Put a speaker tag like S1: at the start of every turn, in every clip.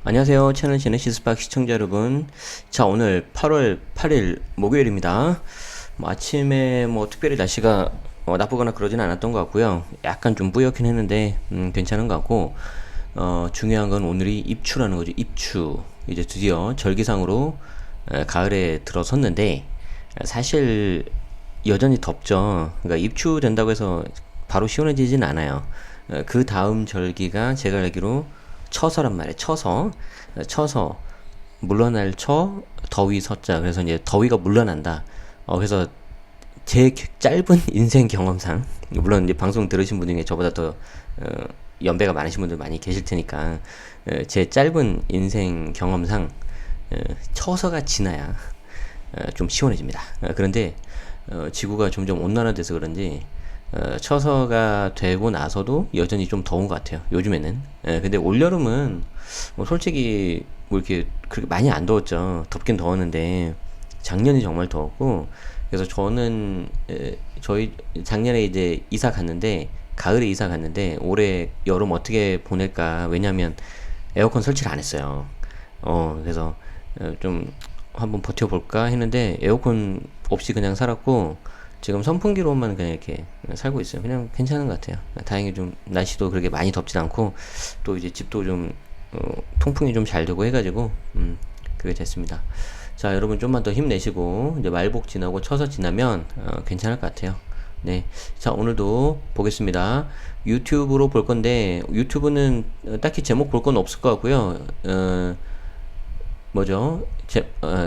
S1: 안녕하세요. 채널 제네시스 박 시청자 여러분. 자, 오늘 8월 8일 목요일입니다. 아침에 특별히 날씨가 나쁘거나 그러진 않았던 것 같고요. 약간 좀 뿌옇긴 했는데 괜찮은 것 같고, 중요한 건 오늘이 입추라는 거죠. 입추. 이제 드디어 절기상으로 가을에 들어섰는데, 사실 여전히 덥죠. 그러니까 입추 된다고 해서 바로 시원해지진 않아요. 그 다음 절기가 제가 알기로 처서란 말이에요. 처서 물러날 처, 더위 서자. 그래서 이제 더위가 물러난다. 그래서 제 짧은 인생 경험상, 물론 이제 방송 들으신 분 중에 저보다 더 연배가 많으신 분들 많이 계실 테니까, 제 짧은 인생 경험상 처서가 지나야 좀 시원해집니다. 그런데 지구가 점점 온난화돼서 그런지 처서가 되고 나서도 여전히 좀 더운 것 같아요. 요즘에는. 근데 올여름은 솔직히 이렇게 그렇게 많이 안 더웠죠. 덥긴 더웠는데 작년이 정말 더웠고, 그래서 저는 저희 작년에 이제 이사 갔는데, 가을에 이사 갔는데 올해 여름 어떻게 보낼까. 왜냐면 에어컨 설치를 안 했어요. 그래서 좀 한번 버텨볼까 했는데 에어컨 없이 그냥 살았고, 지금 선풍기로만 그냥 이렇게 살고 있어요. 그냥 괜찮은 것 같아요. 다행히 좀 날씨도 그렇게 많이 덥진 않고, 또 이제 집도 좀 통풍이 좀 잘 되고 해가지고 그게 됐습니다. 자, 여러분 좀만 더 힘내시고 이제 말복 지나고 처서 지나면 괜찮을 것 같아요. 네, 자, 오늘도 보겠습니다. 유튜브로 볼 건데, 유튜브는 딱히 제목 볼 건 없을 것 같고요. 뭐죠?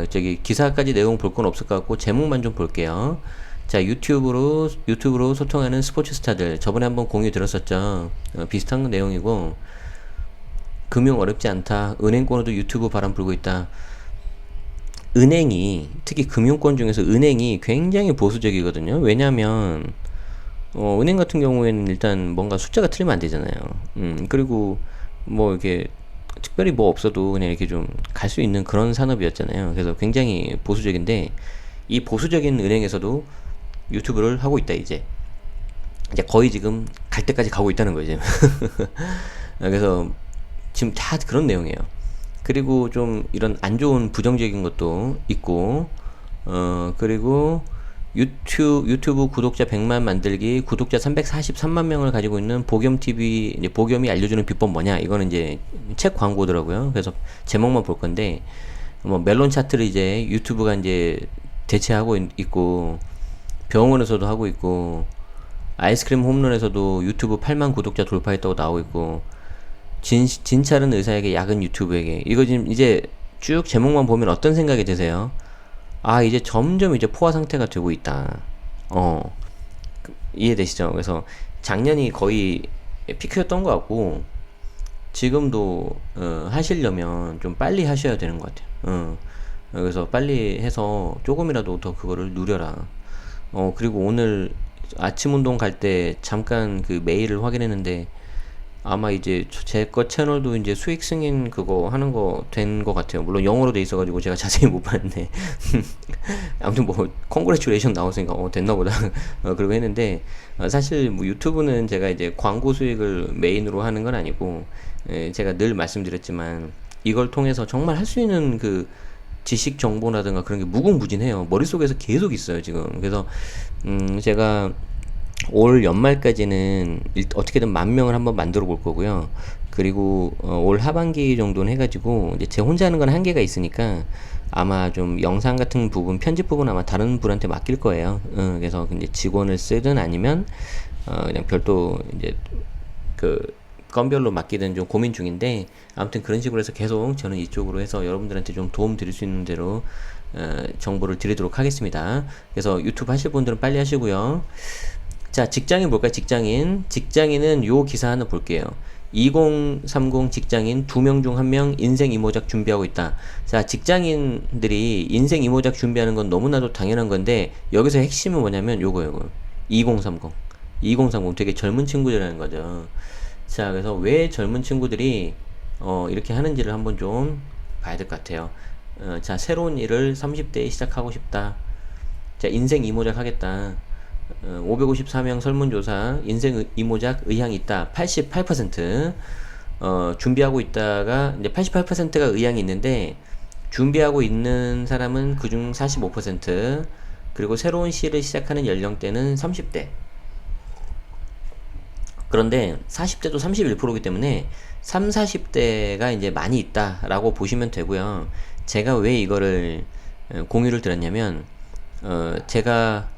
S1: 저기 기사까지 내용 볼 건 없을 것 같고 제목만 좀 볼게요. 자, 유튜브로 소통하는 스포츠 스타들, 저번에 한번 공유 들었었죠. 비슷한 내용이고, 금융 어렵지 않다. 은행권으로도 유튜브 바람 불고 있다. 은행이, 특히 금융권 중에서 은행이 굉장히 보수적이거든요. 왜냐면 은행 같은 경우에는 일단 뭔가 숫자가 틀리면 안 되잖아요. 그리고 이렇게 특별히 없어도 그냥 이렇게 좀 갈 수 있는 그런 산업이었잖아요. 그래서 굉장히 보수적인데, 이 보수적인 은행에서도 유튜브를 하고 있다. 이제 거의 지금 갈 때까지 가고 있다는 거예요 지금. 그래서 지금 다 그런 내용이에요. 그리고 좀 이런 안 좋은 부정적인 것도 있고, 그리고 유튜브 구독자 100만 만들기, 구독자 343만 명을 가지고 있는 보겸TV, 이제 보겸이 알려주는 비법 뭐냐, 이거는 이제 책 광고더라고요. 그래서 제목만 볼 건데, 멜론 차트를 이제 유튜브가 이제 대체하고 있고, 병원에서도 하고 있고, 아이스크림 홈런에서도 유튜브 8만 구독자 돌파했다고 나오고 있고, 진찰은 의사에게, 약은 유튜브에게. 이거 지금 이제 쭉 제목만 보면 어떤 생각이 드세요? 아, 이제 점점 이제 포화 상태가 되고 있다. 어, 이해되시죠? 그래서 작년이 거의 피크였던 것 같고, 지금도 하시려면 좀 빨리 하셔야 되는 것 같아요. 그래서 빨리 해서 조금이라도 더 그거를 누려라. 그리고 오늘 아침 운동 갈 때 잠깐 그 메일을 확인했는데, 아마 이제 제 거 채널도 이제 수익 승인 그거 하는 거 된 거 같아요. 물론 영어로 돼 있어가지고 제가 자세히 못 봤는데. 아무튼 컨그레츄레이션 나왔으니까 됐나 보다. 그러고 했는데, 사실 유튜브는 제가 이제 광고 수익을 메인으로 하는 건 아니고, 제가 늘 말씀드렸지만 이걸 통해서 정말 할 수 있는 그 지식 정보라든가 그런 게 무궁무진해요. 머릿속에서 계속 있어요 지금. 그래서 제가 올 연말까지는 어떻게든 10,000명을 한번 만들어 볼 거고요. 그리고 올 하반기 정도는 해가지고, 이제 제 혼자 하는 건 한계가 있으니까 아마 좀 영상 같은 부분, 편집 부분 아마 다른 분한테 맡길 거예요. 그래서 이제 직원을 쓰든 아니면 그냥 별도 이제 그 건별로 맡기든 좀 고민 중인데, 아무튼 그런 식으로 해서 계속 저는 이쪽으로 해서 여러분들한테 좀 도움 드릴 수 있는 대로 정보를 드리도록 하겠습니다. 그래서 유튜브 하실 분들은 빨리 하시고요. 자, 직장인 볼까요? 직장인은 요 기사 하나 볼게요. 2030 직장인 2명 중 1명 인생 이모작 준비하고 있다. 자, 직장인들이 인생 이모작 준비하는 건 너무나도 당연한 건데, 여기서 핵심은 뭐냐면 요거 2030 되게 젊은 친구들이라는 거죠. 자, 그래서 왜 젊은 친구들이 이렇게 하는지를 한번 좀 봐야 될 것 같아요. 자, 새로운 일을 30대에 시작하고 싶다. 자, 인생 이모작 하겠다. 554명 설문조사, 인생 이모작 의향이 있다. 88%. 준비하고 있다가 이제 88%가 의향이 있는데 준비하고 있는 사람은 그중 45%, 그리고 새로운 시를 시작하는 연령대는 30대. 그런데 40대도 31%이기 때문에 3, 40대가 이제 많이 있다라고 보시면 되고요. 제가 왜 이거를 공유를 드렸냐면, 제가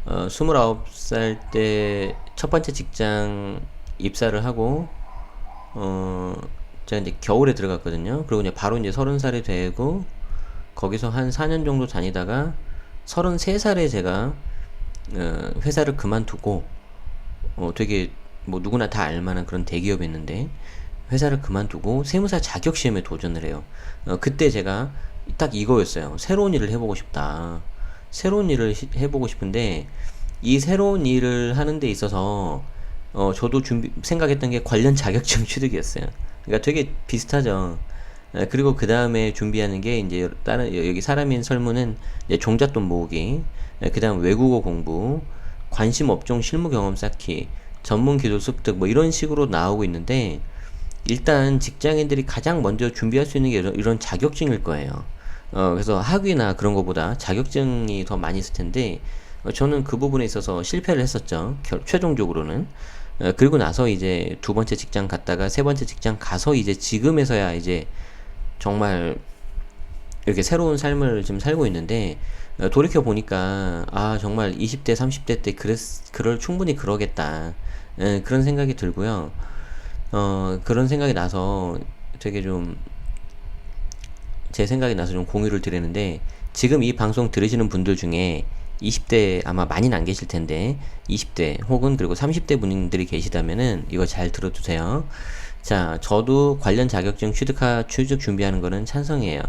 S1: 29살 때 첫 번째 직장 입사를 하고, 제가 이제 겨울에 들어갔거든요. 그리고 이제 바로 이제 30살이 되고, 거기서 한 4년 정도 다니다가 33살에 제가 회사를 그만두고, 되게 뭐 누구나 다 알만한 그런 대기업이었는데 회사를 그만두고 세무사 자격시험에 도전을 해요. 그때 제가 딱 이거였어요. 새로운 일을 해보고 싶다. 새로운 일을 해보고 싶은데 이 새로운 일을 하는 데 있어서 저도 생각했던 게 관련 자격증 취득이었어요. 그러니까 되게 비슷하죠. 그리고 그 다음에 준비하는 게 이제 다른 여기 사람인 설문은 이제 종잣돈 모으기, 그 다음 외국어 공부, 관심 업종 실무 경험 쌓기, 전문 기술 습득 뭐 이런 식으로 나오고 있는데 일단 직장인들이 가장 먼저 준비할 수 있는 게 이런 자격증일 거예요. 그래서 학위나 그런 거보다 자격증이 더 많이 있을 텐데 저는 그 부분에 있어서 실패를 했었죠. 최종적으로는. 그리고 나서 이제 두 번째 직장 갔다가 세 번째 직장 가서 이제 지금에서야 이제 정말 이렇게 새로운 삶을 지금 살고 있는데 돌이켜 보니까 아 정말 20대 30대 때 그럴 충분히 그러겠다, 그런 생각이 들고요. 그런 생각이 나서 되게 좀 제 생각이 나서 좀 공유를 드리는데, 지금 이 방송 들으시는 분들 중에 20대 아마 많이는 안 계실 텐데 20대 혹은 그리고 30대 분들이 계시다면은 이거 잘 들어두세요. 자, 저도 관련 자격증 취득 준비하는 거는 찬성이에요.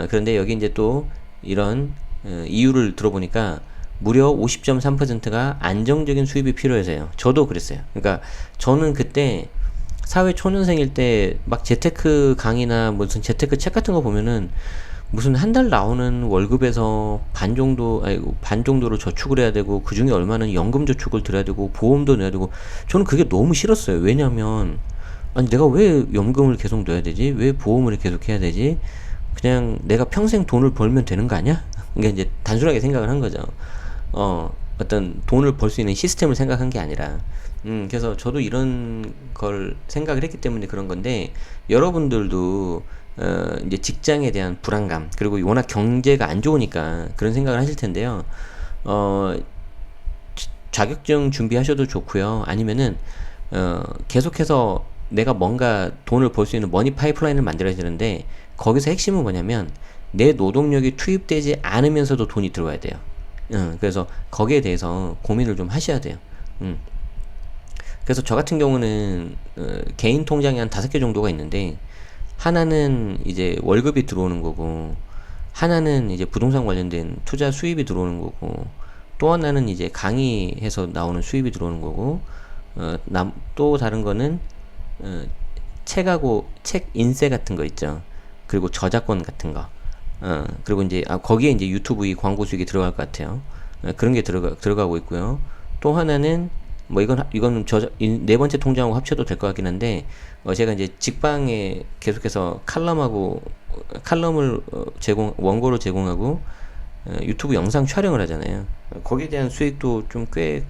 S1: 그런데 여기 이제 또 이런 이유를 들어보니까 무려 50.3%가 안정적인 수입이 필요해서요. 저도 그랬어요. 그러니까 저는 그때 사회 초년생일 때 막 재테크 강의나 무슨 재테크 책 같은 거 보면은 무슨 한 달 나오는 월급에서 반 정도를 저축을 해야 되고 그 중에 얼마는 연금 저축을 들어야 되고 보험도 내야 되고, 저는 그게 너무 싫었어요. 왜냐면 아니 내가 왜 연금을 계속 넣어야 되지? 왜 보험을 계속 해야 되지? 그냥 내가 평생 돈을 벌면 되는 거 아니야? 그러니까 이제 단순하게 생각을 한 거죠. 어떤 돈을 벌 수 있는 시스템을 생각한 게 아니라. 그래서 저도 이런 걸 생각을 했기 때문에 그런 건데, 여러분들도 이제 직장에 대한 불안감, 그리고 워낙 경제가 안 좋으니까 그런 생각을 하실 텐데요. 어, 자격증 준비하셔도 좋고요. 아니면은 계속해서 내가 뭔가 돈을 벌 수 있는 머니 파이프라인을 만들어야 되는데, 거기서 핵심은 뭐냐면 내 노동력이 투입되지 않으면서도 돈이 들어와야 돼요. 그래서 거기에 대해서 고민을 좀 하셔야 돼요. 그래서 저 같은 경우는 개인 통장이 한 5개 정도가 있는데, 하나는 이제 월급이 들어오는 거고, 하나는 이제 부동산 관련된 투자 수입이 들어오는 거고, 또 하나는 이제 강의해서 나오는 수입이 들어오는 거고, 또 다른 거는 책 인쇄 같은 거 있죠. 그리고 저작권 같은 거. 그리고 이제 거기에 이제 유튜브 이 광고 수익이 들어갈 것 같아요. 그런 게 들어가고 있고요. 또 하나는 뭐 이거는 네 번째 통장하고 합쳐도 될 것 같긴 한데, 제가 이제 직방에 계속해서 칼럼을 원고를 제공하고 유튜브 영상 촬영을 하잖아요. 거기에 대한 수익도 좀 꽤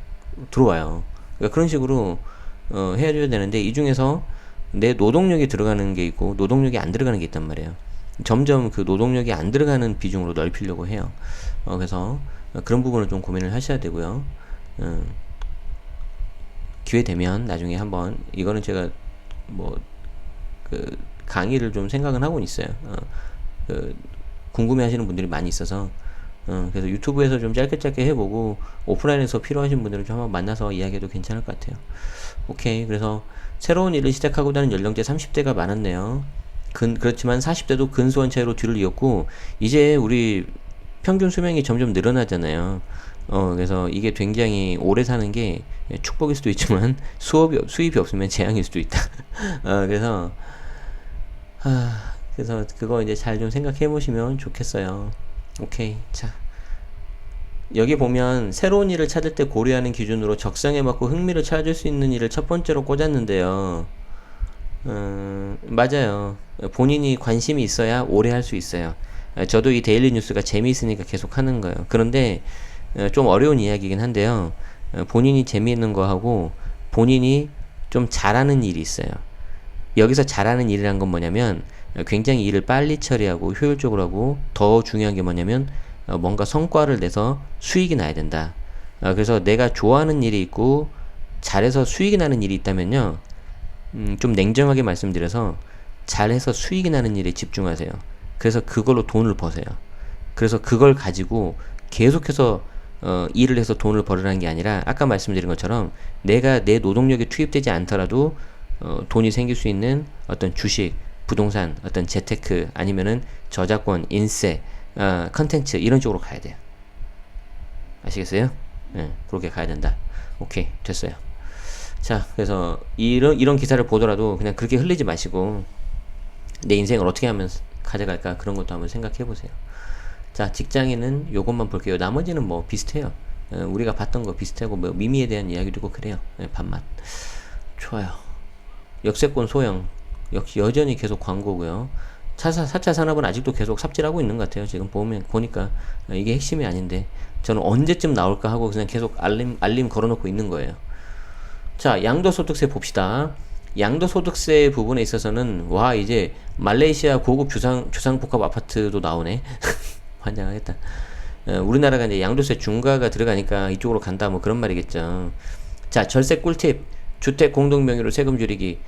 S1: 들어와요. 그러니까 그런 식으로 해줘야 되는데, 이 중에서 내 노동력이 들어가는 게 있고 노동력이 안 들어가는 게 있단 말이에요. 점점 그 노동력이 안 들어가는 비중으로 넓히려고 해요. 그래서 그런 부분을 좀 고민을 하셔야 되고요. 기회 되면 나중에 한번, 이거는 제가 뭐 그 강의를 좀 생각은 하고는 있어요. 궁금해 하시는 분들이 많이 있어서 그래서 유튜브에서 좀 짧게 해보고 오프라인에서 필요하신 분들을 좀 한번 만나서 이야기해도 괜찮을 것 같아요. 오케이. 그래서 새로운 일을 시작하고자 하는 연령대 30대가 많았네요. 그렇지만 40대도 근소한 차이로 뒤를 이었고, 이제 우리 평균 수명이 점점 늘어나잖아요. 그래서 이게 굉장히 오래 사는 게 축복일 수도 있지만 수입이 없으면 재앙일 수도 있다. 그래서 그거 이제 잘 좀 생각해 보시면 좋겠어요. 오케이. 자, 여기 보면 새로운 일을 찾을 때 고려하는 기준으로 적성에 맞고 흥미를 찾을 수 있는 일을 첫 번째로 꽂았는데요. 맞아요. 본인이 관심이 있어야 오래 할 수 있어요. 저도 이 데일리 뉴스가 재미있으니까 계속 하는 거예요. 그런데 좀 어려운 이야기이긴 한데요. 본인이 재미있는 거 하고 본인이 좀 잘하는 일이 있어요. 여기서 잘하는 일이란 건 뭐냐면 굉장히 일을 빨리 처리하고 효율적으로 하고 더 중요한 게 뭐냐면 뭔가 성과를 내서 수익이 나야 된다. 그래서 내가 좋아하는 일이 있고 잘해서 수익이 나는 일이 있다면요. 좀 냉정하게 말씀드려서 잘해서 수익이 나는 일에 집중하세요. 그래서 그걸로 돈을 버세요. 그래서 그걸 가지고 계속해서 일을 해서 돈을 벌으라는 게 아니라 아까 말씀드린 것처럼 내가 내 노동력이 투입되지 않더라도 돈이 생길 수 있는 어떤 주식, 부동산, 어떤 재테크 아니면은 저작권, 인세, 컨텐츠 이런 쪽으로 가야 돼요. 아시겠어요? 네, 그렇게 가야 된다. 오케이, 됐어요. 자, 그래서 이런 기사를 보더라도 그냥 그렇게 흘리지 마시고 내 인생을 어떻게 하면 가져갈까 그런 것도 한번 생각해 보세요. 자, 직장인은 요것만 볼게요. 나머지는 뭐 비슷해요. 우리가 봤던 거 비슷하고 뭐 미미에 대한 이야기도 있고 그래요. 반만. 좋아요. 역세권 소형 역시 여전히 계속 광고고요. 4차 산업은 아직도 계속 삽질하고 있는 것 같아요. 지금 보니까 이게 핵심이 아닌데 저는 언제쯤 나올까 하고 그냥 계속 알림 걸어놓고 있는 거예요. 자, 양도소득세 봅시다. 양도소득세 부분에 있어서는 와 이제 말레이시아 고급 주상복합 아파트도 나오네. 환장하겠다. 우리나라가 이제 양도세 중과가 들어가니까 이쪽으로 간다 뭐 그런 말이겠죠. 자, 절세 꿀팁. 주택 공동 명의로 세금 줄이기.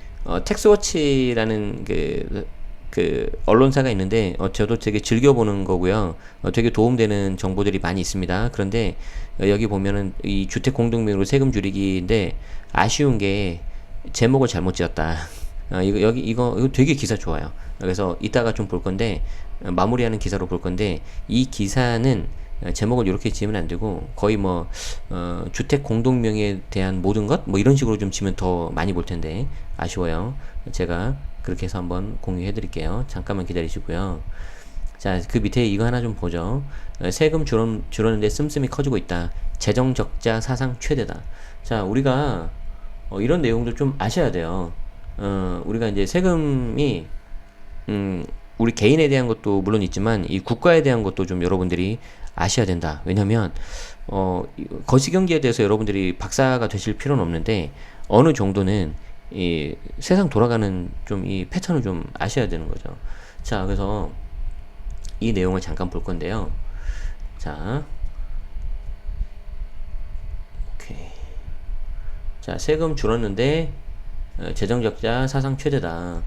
S1: 텍스워치라는 그 언론사가 있는데 저도 되게 즐겨보는 거고요. 되게 도움되는 정보들이 많이 있습니다. 그런데 여기 보면은 이 주택 공동 명의로 세금 줄이기인데 아쉬운 게 제목을 잘못 지었다. 이거 되게 기사 좋아요. 그래서 이따가 좀 볼 건데 마무리하는 기사로 볼 건데 이 기사는 제목을 이렇게 지으면 안 되고 거의 뭐 주택 공동명의에 대한 모든 것 뭐 이런 식으로 좀 지면 더 많이 볼 텐데 아쉬워요. 제가 그렇게 해서 한번 공유해 드릴게요. 잠깐만 기다리시고요. 자, 그 밑에 이거 하나 좀 보죠. 세금 줄었는데 씀씀이 커지고 있다. 재정 적자 사상 최대다. 자, 우리가 이런 내용들 좀 아셔야 돼요. 우리가 이제 세금이 우리 개인에 대한 것도 물론 있지만 이 국가에 대한 것도 좀 여러분들이 아셔야 된다. 왜냐면 거시경제에 대해서 여러분들이 박사가 되실 필요는 없는데 어느 정도는 이 세상 돌아가는 좀 이 패턴을 좀 아셔야 되는 거죠. 자, 그래서 이 내용을 잠깐 볼 건데요. 자, 오케이. 자, 세금 줄었는데 재정 적자 사상 최대다.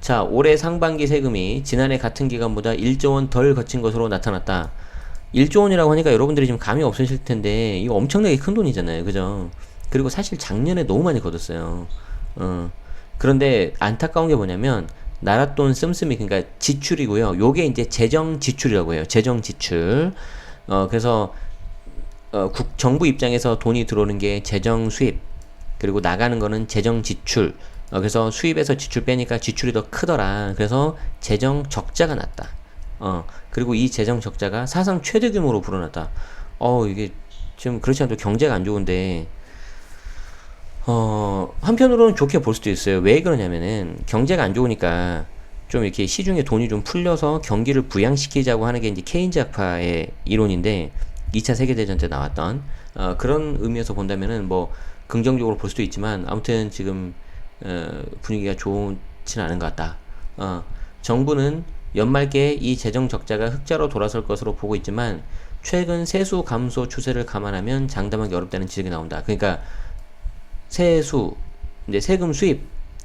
S1: 자, 올해 상반기 세금이 지난해 같은 기간보다 1조 원 덜 거친 것으로 나타났다. 1조 원이라고 하니까 여러분들이 지금 감이 없으실 텐데 이거 엄청나게 큰 돈이잖아요. 그죠? 그리고 사실 작년에 너무 많이 걷었어요. 그런데 안타까운 게 뭐냐면 나랏돈 씀씀이 그러니까 지출이고요. 요게 이제 재정 지출이라고 해요. 재정 지출. 그래서 정부 입장에서 돈이 들어오는 게 재정 수입 그리고 나가는 거는 재정 지출. 그래서 수입에서 지출 빼니까 지출이 더 크더라. 그래서 재정 적자가 났다. 그리고 이 재정 적자가 사상 최대 규모로 불어났다. 이게 지금 그렇지 않아도 경제가 안 좋은데 한편으로는 좋게 볼 수도 있어요. 왜 그러냐면은 경제가 안 좋으니까 좀 이렇게 시중에 돈이 좀 풀려서 경기를 부양시키자고 하는 게 이제 케인즈 학파의 이론인데 2차 세계대전 때 나왔던 그런 의미에서 본다면은 뭐 긍정적으로 볼 수도 있지만 아무튼 지금 분위기가 좋지는 않은 것 같다. 정부는 연말께 이 재정 적자가 흑자로 돌아설 것으로 보고 있지만 최근 세수 감소 추세를 감안하면 장담하기 어렵다는 지적이 나온다. 그러니까 세수, 이제 세금 수입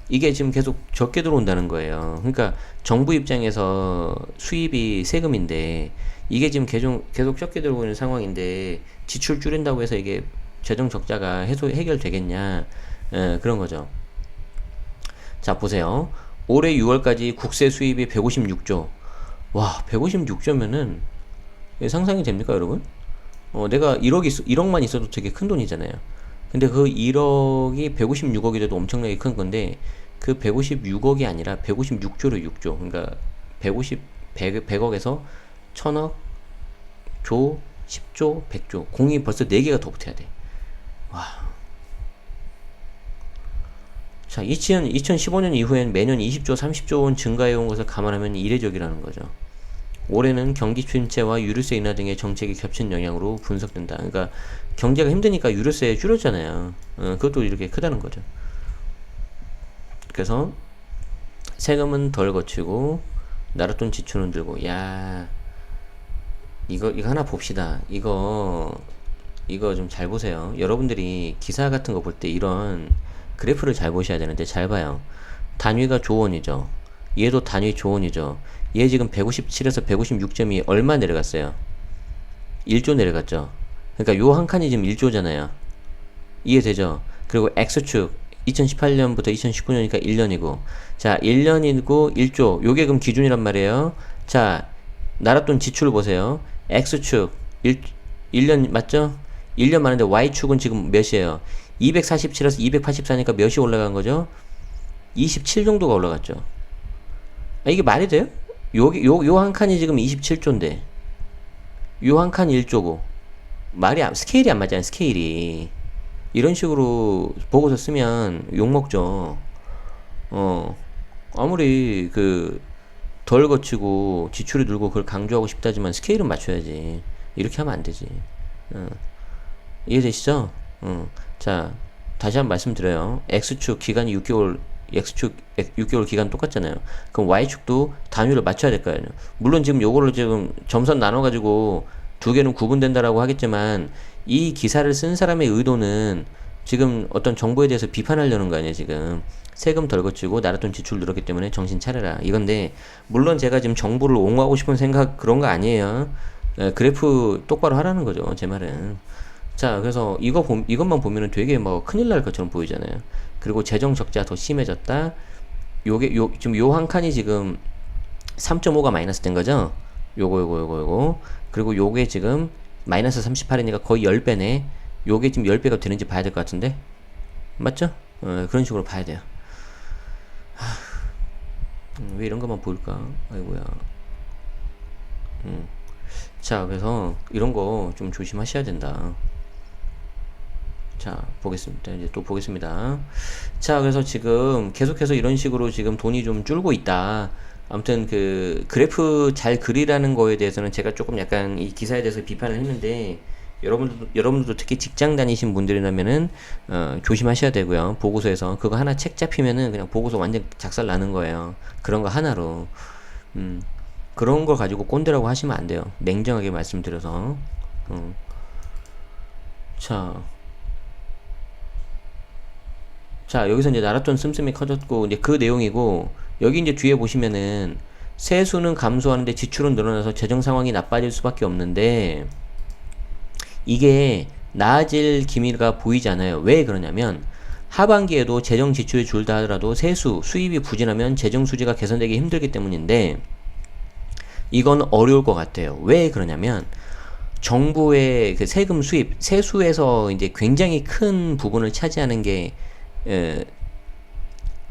S1: 이게 지금 계속 적게 들어온다는 거예요. 그러니까 정부 입장에서 수입이 세금인데 이게 지금 계속 적게 들어오는 상황인데 지출 줄인다고 해서 이게 재정 적자가 해결되겠냐 그런 거죠. 자, 보세요. 올해 6월까지 국세 수입이 156조. 와, 156조면은 상상이 됩니까, 여러분? 내가 1억만 있어도 되게 큰 돈이잖아요. 근데 그 1억이 156억이 돼도 엄청나게 큰 건데 그 156억이 아니라 156조로 6조. 그러니까 100억에서 1000억, 조, 10조, 100조. 공이 벌써 4개가 더 붙어야 돼. 와. 자, 2015년 이후엔 매년 20조, 30조 원 증가해온 것을 감안하면 이례적이라는 거죠. 올해는 경기 침체와 유류세 인하 등의 정책이 겹친 영향으로 분석된다. 그러니까 경제가 힘드니까 유류세 줄였잖아요. 그것도 이렇게 크다는 거죠. 그래서 세금은 덜 거치고 나랏돈 지출은 들고, 야, 이거 하나 봅시다. 이거 좀 잘 보세요. 여러분들이 기사 같은 거 볼 때 이런 그래프를 잘 보셔야 되는데 잘 봐요. 단위가 조원이죠. 얘도 단위 조원이죠. 얘 지금 157에서 156점이 얼마 내려갔어요? 1조 내려갔죠. 그러니까 요 한 칸이 지금 1조잖아요. 이해되죠? 그리고 X축 2018년부터 2019년이니까 1년이고, 자 1년이고 1조, 요게 그럼 기준이란 말이에요. 자, 나랏돈 지출 보세요. X축 1년 맞죠? 1년 많은데 Y축은 지금 몇이에요? 247에서 284니까 몇이 올라간 거죠? 27 정도가 올라갔죠. 아, 이게 말이 돼요? 요 한 칸이 지금 27조인데 요 한 칸 1조고 스케일이 안 맞잖아요. 스케일이 이런 식으로 보고서 쓰면 욕먹죠. 아무리 덜 거치고 지출이 늘고 그걸 강조하고 싶다지만 스케일은 맞춰야지. 이렇게 하면 안 되지. 이해되시죠? 자, 다시 한번 말씀드려요. X축 기간이 6개월, X축 6개월 기간 똑같잖아요. 그럼 Y축도 단위를 맞춰야 될 거 아니에요. 물론 지금 요거를 지금 점선 나눠가지고 두 개는 구분된다라고 하겠지만, 이 기사를 쓴 사람의 의도는 지금 어떤 정보에 대해서 비판하려는 거 아니에요, 지금. 세금 덜 거치고 나랏돈 지출 늘었기 때문에 정신 차려라. 이건데, 물론 제가 지금 정보를 옹호하고 싶은 생각 그런 거 아니에요. 그래프 똑바로 하라는 거죠, 제 말은. 자, 그래서 이것만 보면은 되게 뭐 큰일 날 것처럼 보이잖아요. 그리고 재정 적자 더 심해졌다. 지금 요 한 칸이 지금 3.5가 마이너스 된 거죠? 요거. 그리고 요게 지금 마이너스 38이니까 거의 10배네. 요게 지금 10배가 되는지 봐야 될 것 같은데? 맞죠? 그런 식으로 봐야 돼요. 왜 이런 것만 보일까? 아이고야. 자, 그래서 이런 거 좀 조심하셔야 된다. 자, 보겠습니다. 이제 또 보겠습니다. 자, 그래서 지금 계속해서 이런 식으로 지금 돈이 좀 줄고 있다. 아무튼 그래프 잘 그리라는 거에 대해서는 제가 조금 약간 이 기사에 대해서 비판을 했는데, 여러분들도 특히 직장 다니신 분들이라면은 조심하셔야 되고요. 보고서에서 그거 하나 책 잡히면은 그냥 보고서 완전 작살 나는 거예요. 그런 거 하나로. 그런 걸 가지고 꼰대라고 하시면 안 돼요. 냉정하게 말씀드려서. 자, 여기서 이제 나랏돈 씀씀이 커졌고, 이제 그 내용이고, 여기 이제 뒤에 보시면은, 세수는 감소하는데 지출은 늘어나서 재정 상황이 나빠질 수밖에 없는데, 이게 나아질 기미가 보이지 않아요. 왜 그러냐면, 하반기에도 재정 지출이 줄다 하더라도 수입이 부진하면 재정 수지가 개선되기 힘들기 때문인데, 이건 어려울 것 같아요. 왜 그러냐면, 정부의 그 세금 수입, 세수에서 이제 굉장히 큰 부분을 차지하는 게,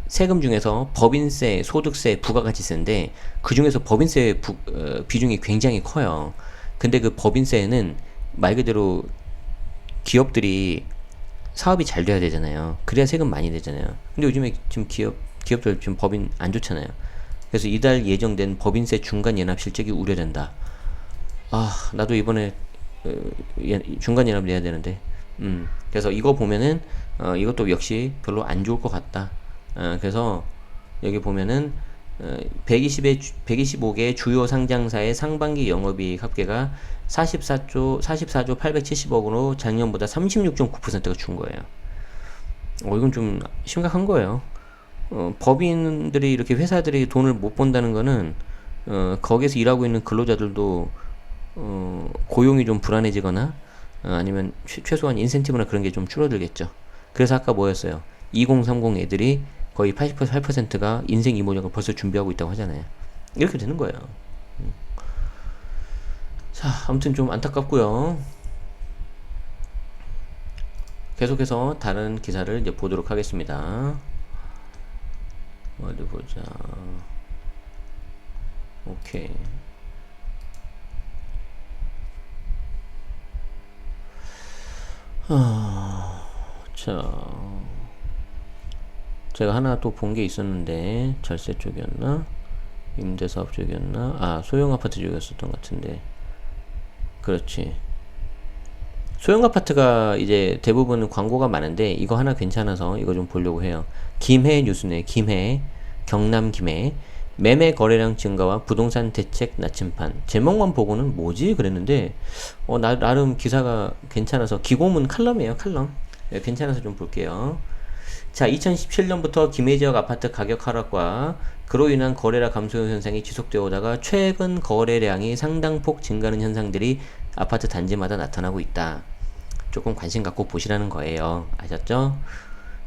S1: 세금 중에서 법인세, 소득세, 부가가치세인데, 그 중에서 법인세 비중이 굉장히 커요. 근데 그 법인세는 말 그대로 기업들이 사업이 잘 돼야 되잖아요. 그래야 세금 많이 내잖아요. 근데 요즘에 지금 기업들 지금 법인 안 좋잖아요. 그래서 이달 예정된 법인세 중간 연합 실적이 우려된다. 아, 나도 이번에 중간 연합 내야 되는데. 그래서 이거 보면은 이것도 역시 별로 안 좋을 것 같다. 그래서 여기 보면은 125개 주요 상장사의 상반기 영업이익 합계가 44조 870억으로 작년보다 36.9%가 준 거예요. 이건 좀 심각한 거예요. 법인들이 이렇게 회사들이 돈을 못 번다는 거는 거기서 일하고 있는 근로자들도 고용이 좀 불안해지거나 아니면 최소한 인센티브나 그런 게 좀 줄어들겠죠. 그래서 아까 뭐였어요? 2030 애들이 거의 88%가 인생 이모작을 벌써 준비하고 있다고 하잖아요. 이렇게 되는 거예요. 자, 아무튼 좀 안타깝고요. 계속해서 다른 기사를 이제 보도록 하겠습니다. 어디 보자. 오케이. 자, 제가 하나 또 본 게 있었는데, 절세 쪽이었나? 임대사업 쪽이었나? 아, 소형 아파트 쪽이었었던 것 같은데. 그렇지. 소형 아파트가 이제 대부분 광고가 많은데, 이거 하나 괜찮아서 이거 좀 보려고 해요. 김해 뉴스네, 김해. 경남 김해. 매매 거래량 증가와 부동산 대책 나침판. 제목만 보고는 뭐지? 그랬는데, 나름 기사가 괜찮아서, 기고문 칼럼이에요, 칼럼. 네, 괜찮아서 좀 볼게요. 자, 2017년부터 김해 지역 아파트 가격 하락과 그로 인한 거래량 감소 현상이 지속되어 오다가 최근 거래량이 상당폭 증가하는 현상들이 아파트 단지마다 나타나고 있다. 조금 관심 갖고 보시라는 거예요. 아셨죠?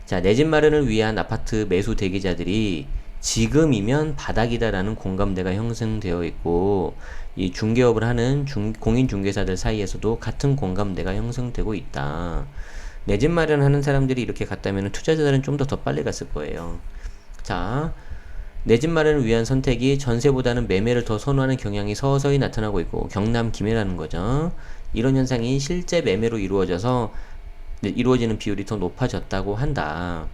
S1: 자, 내 집 마련을 위한 아파트 매수 대기자들이 지금이면 바닥이다라는 공감대가 형성되어 있고, 이 중개업을 하는 공인중개사들 사이에서도 같은 공감대가 형성되고 있다. 내 집 마련하는 사람들이 이렇게 갔다면 투자자들은 좀 더 빨리 갔을 거예요. 자, 내 집 마련을 위한 선택이 전세보다는 매매를 더 선호하는 경향이 서서히 나타나고 있고, 경남 김해라는 거죠. 이런 현상이 실제 매매로 이루어지는 비율이 더 높아졌다고 한다.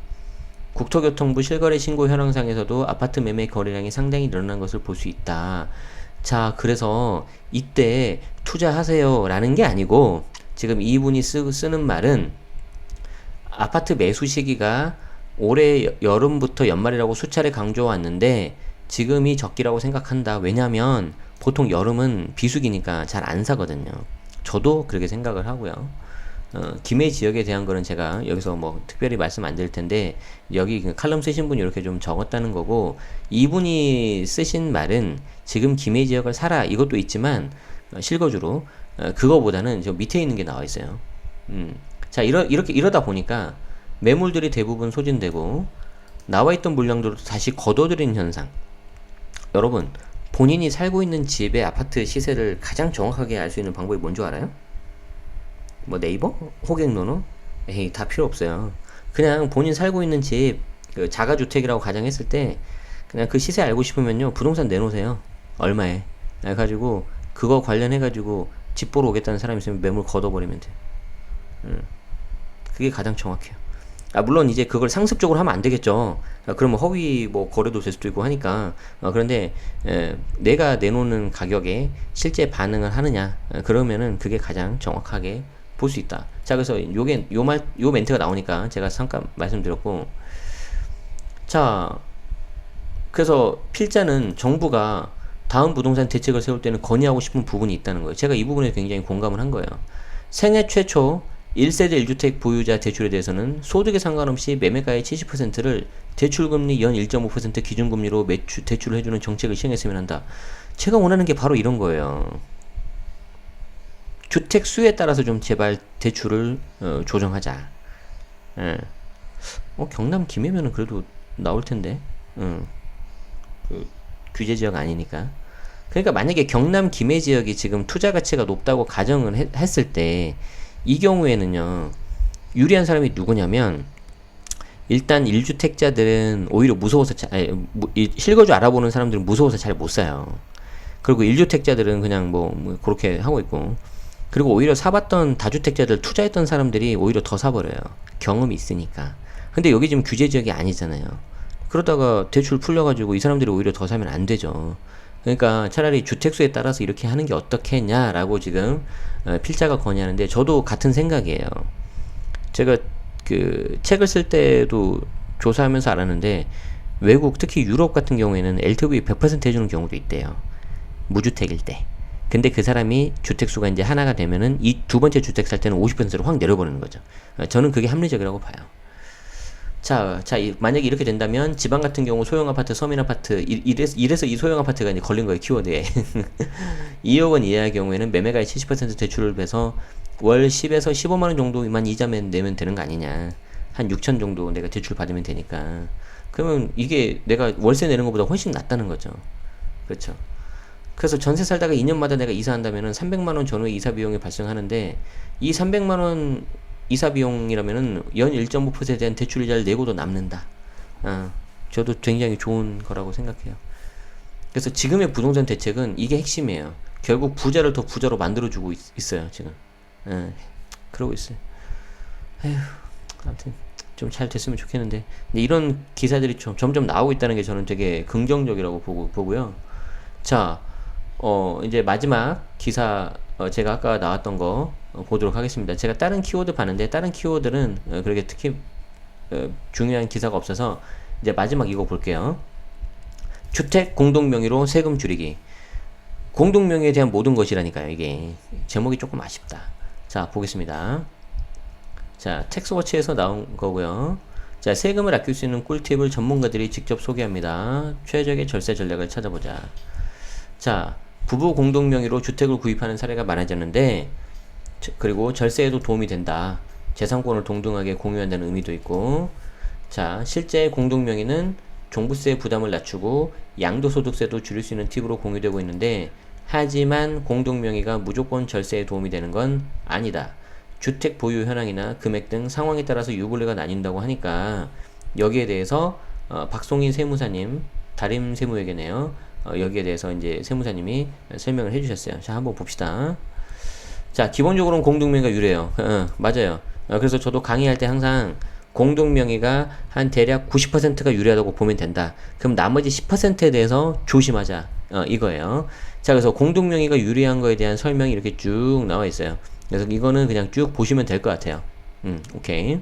S1: 국토교통부 실거래 신고 현황상에서도 아파트 매매 거래량이 상당히 늘어난 것을 볼 수 있다. 자, 그래서 이때 투자하세요 라는 게 아니고, 지금 이분이 쓰는 말은 아파트 매수 시기가 올해 여름부터 연말이라고 수차례 강조해왔는데 지금이 적기라고 생각한다. 왜냐면 보통 여름은 비수기니까 잘 안 사거든요. 저도 그렇게 생각을 하고요. 김해 지역에 대한 거는 제가 여기서 뭐 특별히 말씀 안 드릴 텐데, 여기 칼럼 쓰신 분이 이렇게 좀 적었다는 거고, 이분이 쓰신 말은 지금 김해 지역을 사라 이것도 있지만 실거주로 그거보다는 저 밑에 있는 게 나와 있어요. 자, 이러다 보니까 매물들이 대부분 소진되고 나와있던 물량들도 다시 걷어들이는 현상. 여러분, 본인이 살고 있는 집의 아파트 시세를 가장 정확하게 알 수 있는 방법이 뭔 줄 알아요? 뭐 네이버? 호갱노노? 에이, 다 필요 없어요. 그냥 본인 살고 있는 집, 그 자가주택이라고 가정했을 때 그냥 그 시세 알고 싶으면요, 부동산 내놓으세요. 얼마에. 그래가지고 그거 관련해가지고 집 보러 오겠다는 사람이 있으면 매물 걷어버리면 돼. 그게 가장 정확해요. 물론 이제 그걸 상습적으로 하면 안 되겠죠. 그러면 허위 뭐 거래도 될 수도 있고 하니까. 그런데 내가 내놓는 가격에 실제 반응을 하느냐, 그러면은 그게 가장 정확하게 볼 수 있다. 자, 그래서 요 멘트가 나오니까 제가 잠깐 말씀드렸고, 자, 그래서 필자는 정부가 다음 부동산 대책을 세울 때는 건의하고 싶은 부분이 있다는 거예요. 제가 이 부분에 굉장히 공감을 한 거예요. 생애 최초 1세대 1주택 보유자 대출에 대해서는 소득에 상관없이 매매가의 70%를 대출금리 연 1.5% 기준금리로 대출을 해주는 정책을 시행했으면 한다. 제가 원하는 게 바로 이런 거예요. 주택 수에 따라서 좀 제발 대출을 조정하자. 예. 경남 김해면은 그래도 나올 텐데. 그 규제 지역 아니니까. 그러니까 만약에 경남 김해 지역이 지금 투자 가치가 높다고 가정을 했을 때, 이 경우에는요, 유리한 사람이 누구냐면, 일단 1주택자들은 오히려 무서워서 실거주 알아보는 사람들은 무서워서 잘 못 사요. 그리고 1주택자들은 그냥 뭐 그렇게 하고 있고, 그리고 오히려 사봤던 다주택자들, 투자했던 사람들이 오히려 더 사버려요. 경험이 있으니까. 근데 여기 지금 규제 지역이 아니잖아요. 그러다가 대출 풀려가지고 이 사람들이 오히려 더 사면 안 되죠. 그러니까 차라리 주택수에 따라서 이렇게 하는 게 어떻겠냐라고 지금 필자가 건의하는데, 저도 같은 생각이에요. 제가 그 책을 쓸 때도 조사하면서 알았는데, 외국 특히 유럽 같은 경우에는 LTV 100% 해주는 경우도 있대요. 무주택일 때. 근데 그 사람이 주택수가 이제 하나가 되면은 이 두 번째 주택 살 때는 50%로 확 내려버리는 거죠. 저는 그게 합리적이라고 봐요. 자, 만약에 이렇게 된다면 지방 같은 경우 소형 아파트, 서민 아파트, 이래서 이 소형 아파트가 이제 걸린 거예요, 키워드에. 2억 원 이하의 경우에는 매매가의 70% 대출을 해서 월 10에서 15만 원 정도만 이자면 내면 되는 거 아니냐. 한 6천 정도 내가 대출 받으면 되니까. 그러면 이게 내가 월세 내는 것보다 훨씬 낫다는 거죠. 그렇죠. 그래서 전세 살다가 2년마다 내가 이사한다면은 300만 원 전후의 이사 비용이 발생하는데, 이 300만 원 이사 비용이라면은 연 1.5%에 대한 대출 이자를 내고도 남는다. 저도 굉장히 좋은 거라고 생각해요. 그래서 지금의 부동산 대책은 이게 핵심이에요. 결국 부자를 더 부자로 만들어주고 있어요, 지금. 그러고 있어요. 에휴, 아무튼 좀 잘 됐으면 좋겠는데. 근데 이런 기사들이 좀 점점 나오고 있다는 게 저는 되게 긍정적이라고 보고요. 자, 이제 마지막 기사, 제가 아까 나왔던 거 보도록 하겠습니다. 제가 다른 키워드 봤는데 다른 키워드는 그렇게 특히 중요한 기사가 없어서 이제 마지막 이거 볼게요. 주택 공동명의로 세금 줄이기. 공동명의에 대한 모든 것이라니까요. 이게 제목이 조금 아쉽다. 자, 보겠습니다. 자, 텍스워치에서 나온 거고요. 자, 세금을 아낄 수 있는 꿀팁을 전문가들이 직접 소개합니다. 최적의 절세 전략을 찾아보자. 자, 부부 공동명의로 주택을 구입하는 사례가 많아졌는데, 그리고 절세에도 도움이 된다. 재산권을 동등하게 공유한다는 의미도 있고, 자, 실제 공동명의는 종부세 부담을 낮추고 양도소득세도 줄일 수 있는 팁으로 공유되고 있는데, 하지만 공동명의가 무조건 절세에 도움이 되는 건 아니다. 주택 보유 현황이나 금액 등 상황에 따라서 유불리가 나뉜다고 하니까 여기에 대해서 박송희 세무사님, 다림 세무회계네요. 여기에 대해서 이제 세무사님이 설명을 해주셨어요. 자, 한번 봅시다. 자, 기본적으로는 공동명의가 유리해요. 맞아요. 그래서 저도 강의할 때 항상 공동명의가 한 대략 90%가 유리하다고 보면 된다. 그럼 나머지 10%에 대해서 조심하자. 이거예요. 자, 그래서 공동명의가 유리한 거에 대한 설명이 이렇게 쭉 나와 있어요. 그래서 이거는 그냥 쭉 보시면 될 것 같아요. 오케이.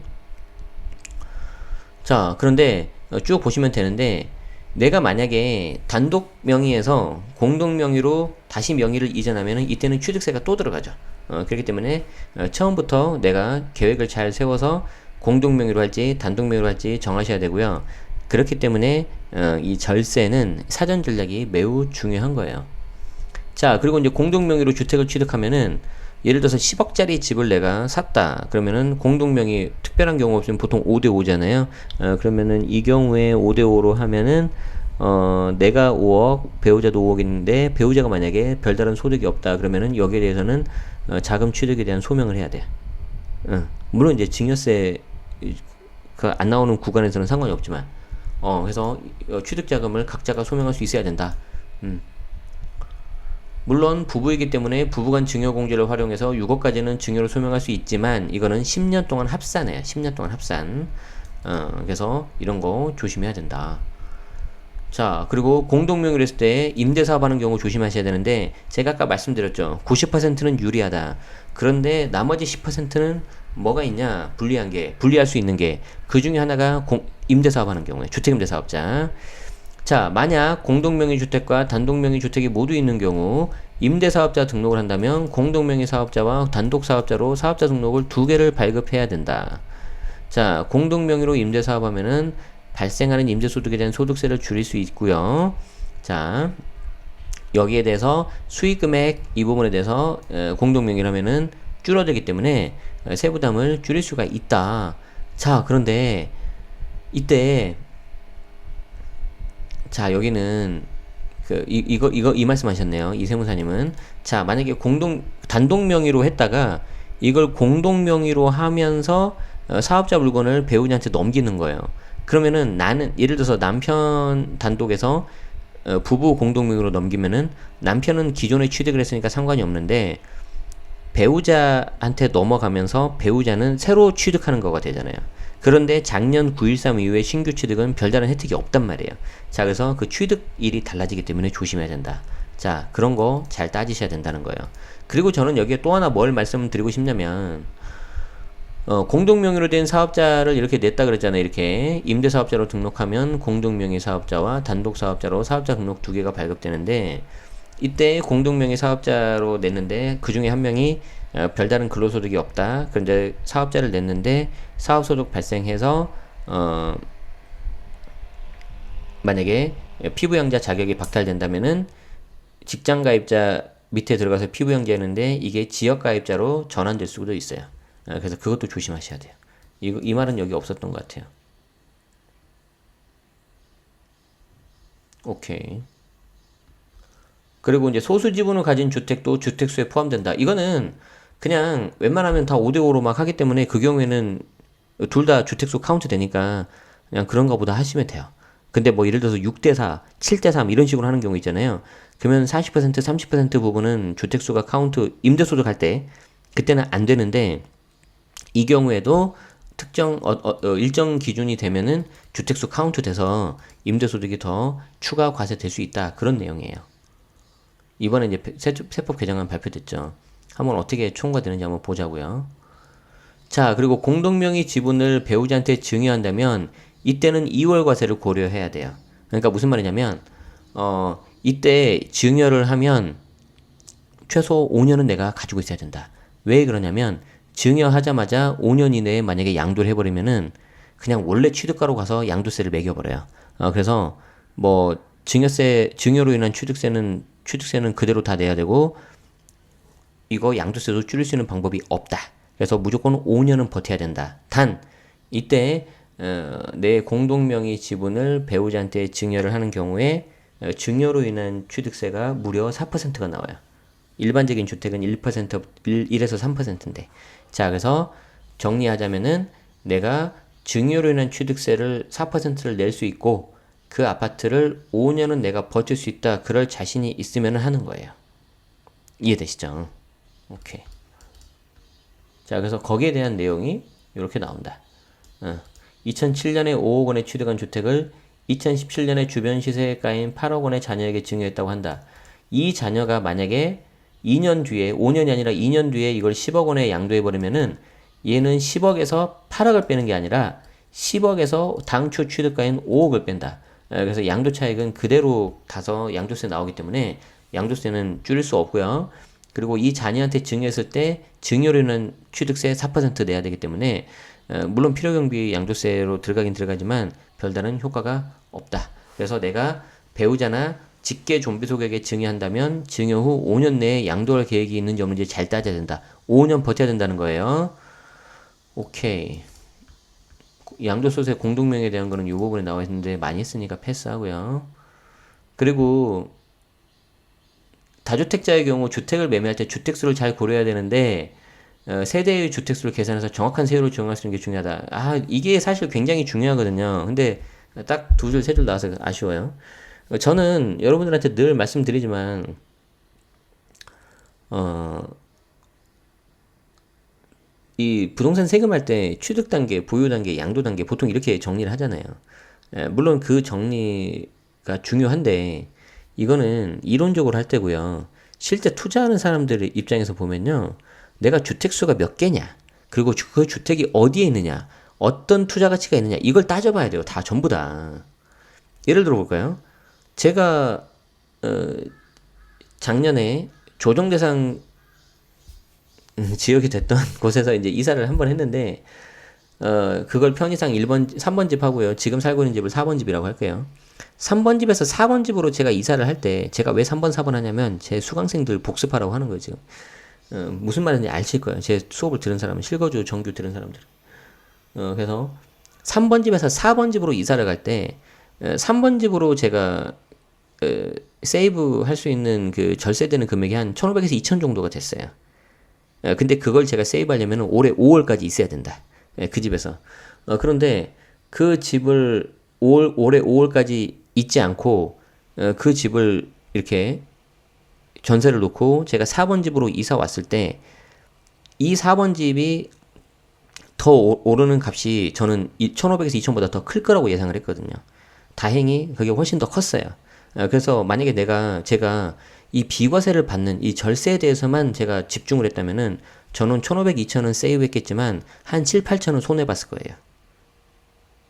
S1: 자, 그런데 쭉 보시면 되는데, 내가 만약에 단독 명의에서 공동 명의로 다시 명의를 이전하면 이때는 취득세가 또 들어가죠. 그렇기 때문에 처음부터 내가 계획을 잘 세워서 공동 명의로 할지 단독 명의로 할지 정하셔야 되고요. 그렇기 때문에 이 절세는 사전 전략이 매우 중요한 거예요. 자, 그리고 이제 공동 명의로 주택을 취득하면은 예를 들어서 10억짜리 집을 내가 샀다. 그러면은 공동명의 특별한 경우 없으면 보통 5대5잖아요. 그러면은 이 경우에 5대5로 하면은 내가 5억, 배우자도 5억인데 배우자가 만약에 별다른 소득이 없다. 그러면은 여기에 대해서는 자금 취득에 대한 소명을 해야 돼. 물론 이제 증여세 안 나오는 구간에서는 상관이 없지만 그래서 취득 자금을 각자가 소명할 수 있어야 된다. 물론 부부이기 때문에 부부간 증여공제를 활용해서 6억까지는 증여를 소명할 수 있지만 이거는 10년 동안 합산해요. 10년 동안 합산. 그래서 이런 거 조심해야 된다. 자, 그리고 공동명의로 했을 때 임대사업하는 경우 조심하셔야 되는데 제가 아까 말씀드렸죠. 90%는 유리하다. 그런데 나머지 10%는 뭐가 있냐? 불리할 수 있는 게 그 중에 하나가 임대사업하는 경우에 주택임대사업자. 자, 만약 공동명의 주택과 단독명의 주택이 모두 있는 경우 임대사업자 등록을 한다면 공동명의 사업자와 단독사업자로 사업자 등록을 두 개를 발급해야 된다. 자, 공동명의로 임대사업하면은 발생하는 임대소득에 대한 소득세를 줄일 수 있고요. 자, 여기에 대해서 수익금액 이 부분에 대해서 공동명의로 하면은 줄어들기 때문에 세부담을 줄일 수가 있다. 자, 그런데 이때 자, 여기는 이 말씀하셨네요. 이 세무사님은. 자, 만약에 단독 명의로 했다가 이걸 공동 명의로 하면서 사업자 물건을 배우자한테 넘기는 거예요. 그러면은 나는 예를 들어서 남편 단독에서 부부 공동 명의로 넘기면은 남편은 기존에 취득을 했으니까 상관이 없는데 배우자한테 넘어가면서 배우자는 새로 취득하는 거가 되잖아요. 그런데 작년 9.13 이후에 신규 취득은 별다른 혜택이 없단 말이에요. 자, 그래서 그 취득일이 달라지기 때문에 조심해야 된다. 자, 그런 거 잘 따지셔야 된다는 거예요. 그리고 저는 여기에 또 하나 뭘 말씀드리고 싶냐면 공동명의로 된 사업자를 이렇게 냈다 그랬잖아요. 이렇게 임대사업자로 등록하면 공동명의 사업자와 단독사업자로 사업자 등록 두 개가 발급되는데 이때 공동명의 사업자로 냈는데 그 중에 한 명이 별다른 근로소득이 없다. 그런데 사업자를 냈는데 사업소득 발생해서 만약에 피부양자 자격이 박탈된다면은 직장가입자 밑에 들어가서 피부양자였는데 이게 지역가입자로 전환될 수도 있어요. 그래서 그것도 조심하셔야 돼요. 이 말은 여기 없었던 것 같아요. 오케이. 그리고 이제 소수 지분을 가진 주택도 주택수에 포함된다. 이거는 그냥 웬만하면 다 5대5로 막 하기 때문에 그 경우에는 둘 다 주택수 카운트 되니까 그냥 그런가 보다 하시면 돼요. 근데 뭐 예를 들어서 6대4, 7대3 이런 식으로 하는 경우 있잖아요. 그러면 40%, 30% 부분은 주택수가 카운트, 임대소득 할 때 그때는 안 되는데 이 경우에도 특정 일정 기준이 되면은 주택수 카운트 돼서 임대소득이 더 추가 과세될 수 있다. 그런 내용이에요. 이번에 이제 세법 개정안 발표됐죠. 한번 어떻게 총괄되는지 한번 보자고요. 자, 그리고 공동명의 지분을 배우자한테 증여한다면 이때는 2월 과세를 고려해야 돼요. 그러니까 무슨 말이냐면 이때 증여를 하면 최소 5년은 내가 가지고 있어야 된다. 왜 그러냐면 증여하자마자 5년 이내에 만약에 양도를 해버리면은 그냥 원래 취득가로 가서 양도세를 매겨버려요. 그래서 뭐 증여로 인한 취득세는 그대로 다 내야 되고 이거 양도세도 줄일 수 있는 방법이 없다. 그래서 무조건 5년은 버텨야 된다. 단 이때 내 공동명의 지분을 배우자한테 증여를 하는 경우에 증여로 인한 취득세가 무려 4%가 나와요. 일반적인 주택은 1에서 3%인데. 자, 그래서 정리하자면은 내가 증여로 인한 취득세를 4%를 낼 수 있고 그 아파트를 5년은 내가 버틸 수 있다. 그럴 자신이 있으면 하는 거예요. 이해되시죠? 오케이. 자, 그래서 거기에 대한 내용이 이렇게 나온다. 2007년에 5억 원에 취득한 주택을 2017년에 주변 시세가인 8억 원의 자녀에게 증여했다고 한다. 이 자녀가 만약에 2년 뒤에, 5년이 아니라 2년 뒤에 이걸 10억 원에 양도해버리면은 얘는 10억에서 8억을 빼는 게 아니라 10억에서 당초 취득가인 5억을 뺀다. 그래서 양도 차익은 그대로 가서 양도세 나오기 때문에 양도세는 줄일 수 없고요. 그리고 이 자녀한테 증여했을 때 증여료는 취득세 4% 내야 되기 때문에 물론 필요경비 양도세로 들어가긴 들어가지만 별다른 효과가 없다. 그래서 내가 배우자나 직계 좀비 소액에 증여한다면 증여 후 5년 내에 양도할 계획이 있는지 없는지 잘 따져야 된다. 5년 버텨야 된다는 거예요. 오케이. 양도소득세 공동명의에 대한 거는 이 부분에 나와 있는데 많이 했으니까 패스하고요. 그리고 다주택자의 경우 주택을 매매할 때 주택수를 잘 고려해야 되는데 세대의 주택수를 계산해서 정확한 세율을 적용할 수 있는 게 중요하다. 이게 사실 굉장히 중요하거든요. 근데 딱 두 줄, 세 줄 나와서 아쉬워요. 저는 여러분들한테 늘 말씀드리지만 이 부동산 세금할 때 취득 단계, 보유 단계, 양도 단계 보통 이렇게 정리를 하잖아요. 물론 그 정리가 중요한데 이거는 이론적으로 할 때고요. 실제 투자하는 사람들의 입장에서 보면요. 내가 주택수가 몇 개냐, 그리고 그 주택이 어디에 있느냐, 어떤 투자 가치가 있느냐, 이걸 따져봐야 돼요. 다 전부 다. 예를 들어 볼까요? 제가 작년에 조정대상 지역이 됐던 곳에서 이제 이사를 한번 했는데 그걸 편의상 1번, 3번 집 하고요. 지금 살고 있는 집을 4번 집이라고 할게요. 3번 집에서 4번 집으로 제가 이사를 할 때 제가 왜 3번, 4번 하냐면 제 수강생들 복습하라고 하는 거예요, 지금. 무슨 말인지 아실 거예요. 제 수업을 들은 사람은, 실거주 정규 들은 사람들. 그래서 3번 집에서 4번 집으로 이사를 갈 때 3번 집으로 제가 세이브 할 수 있는 그 절세되는 금액이 한 1,500에서 2,000 정도가 됐어요. 근데 그걸 제가 세이브 하려면 올해 5월까지 있어야 된다. 그 집에서. 그런데 그 집을 올해 5월까지 있지 않고 그 집을 이렇게 전세를 놓고 제가 4번 집으로 이사 왔을 때 이 4번 집이 더 오르는 값이 저는 1,500에서 2,000보다 더 클 거라고 예상을 했거든요. 다행히 그게 훨씬 더 컸어요. 그래서 만약에 제가 이 비과세를 받는 이 절세에 대해서만 제가 집중을 했다면은 저는 1,500, 2,000은 세이브 했겠지만 한 7, 8,000은 손해봤을 거예요.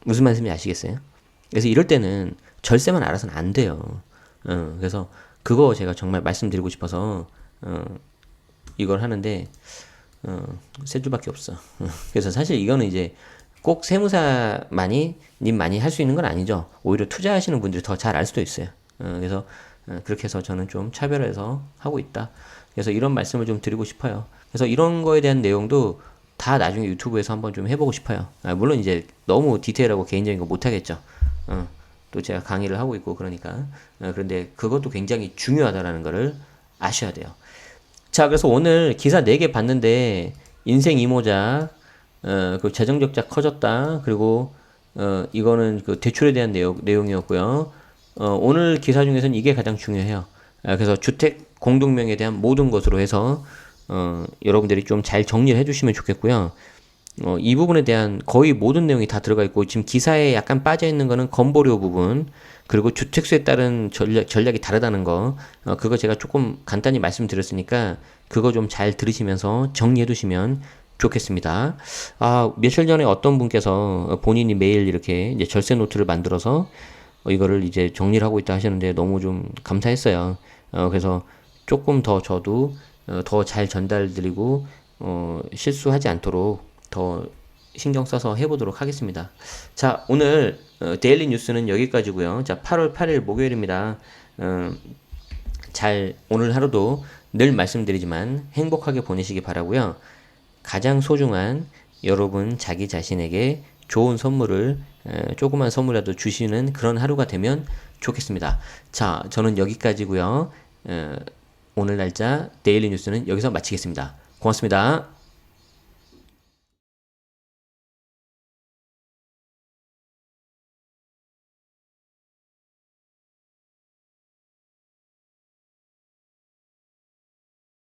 S1: 무슨 말씀인지 아시겠어요? 그래서 이럴 때는 절세만 알아서는 안 돼요. 그래서 그거 제가 정말 말씀드리고 싶어서 이걸 하는데 세 줄밖에 없어. 그래서 사실 이거는 이제 꼭 세무사만이 님만이 할 수 있는 건 아니죠. 오히려 투자하시는 분들이 더 잘 알 수도 있어요. 그래서 그렇게 해서 저는 좀 차별해서 하고 있다. 그래서 이런 말씀을 좀 드리고 싶어요. 그래서 이런 거에 대한 내용도 다 나중에 유튜브에서 한번 좀 해보고 싶어요. 물론 이제 너무 디테일하고 개인적인 거 못하겠죠. 또 제가 강의를 하고 있고 그러니까. 그런데 그것도 굉장히 중요하다라는 거를 아셔야 돼요. 자, 그래서 오늘 기사 4개 봤는데 인생 이모작, 그 재정적자 커졌다. 그리고 이거는 그 대출에 대한 내용이었고요. 오늘 기사 중에서는 이게 가장 중요해요. 그래서 주택 공동명의에 대한 모든 것으로 해서 여러분들이 좀 잘 정리를 해주시면 좋겠고요. 이 부분에 대한 거의 모든 내용이 다 들어가 있고 지금 기사에 약간 빠져 있는 거는 건보료 부분 그리고 주택수에 따른 전략이 다르다는 거 그거 제가 조금 간단히 말씀드렸으니까 그거 좀 잘 들으시면서 정리해 두시면 좋겠습니다. 며칠 전에 어떤 분께서 본인이 매일 이렇게 이제 절세 노트를 만들어서 이거를 이제 정리를 하고 있다 하셨는데 너무 좀 감사했어요. 그래서 조금 더 저도 더 잘 전달드리고 실수하지 않도록 더 신경 써서 해보도록 하겠습니다. 자, 오늘 데일리 뉴스는 여기까지고요. 자, 8월 8일 목요일입니다. 어, 오늘 하루도 늘 말씀드리지만 행복하게 보내시기 바라고요. 가장 소중한 여러분 자기 자신에게 좋은 선물을 조그만 선물이라도 주시는 그런 하루가 되면 좋겠습니다. 자, 저는 여기까지고요. 오늘 날짜 데일리 뉴스는 여기서 마치겠습니다. 고맙습니다.